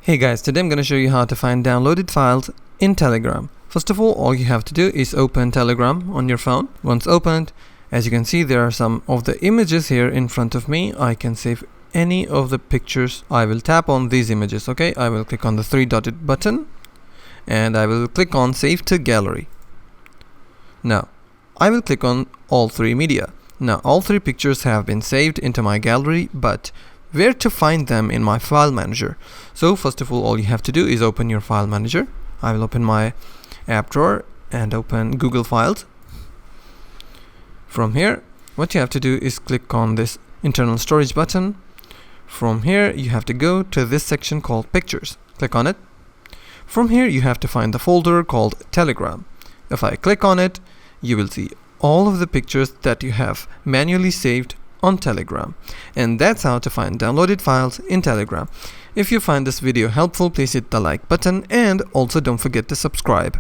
Hey guys, today I'm going to show you how to find downloaded files in Telegram. First of all you have to do is open Telegram on your phone. Once opened, as you can see, there are some of the images here in front of me. I can save any of the pictures. I will tap on these images, okay? I will click on the three dotted button and I will click on Save to Gallery. Now, I will click on all three media. Now, all three pictures have been saved into my gallery, but where to find them in my file manager? So first of all you have to do is open your file manager. I will open my app drawer and open Google Files. From here, what you have to do is click on this internal storage button. From here you have to go to this section called Pictures. Click on it. From here you have to find the folder called Telegram. If I click on it, you will see all of the pictures that you have manually saved on Telegram. And that's how to find downloaded files in Telegram. If you find this video helpful, please hit the like button and also don't forget to subscribe.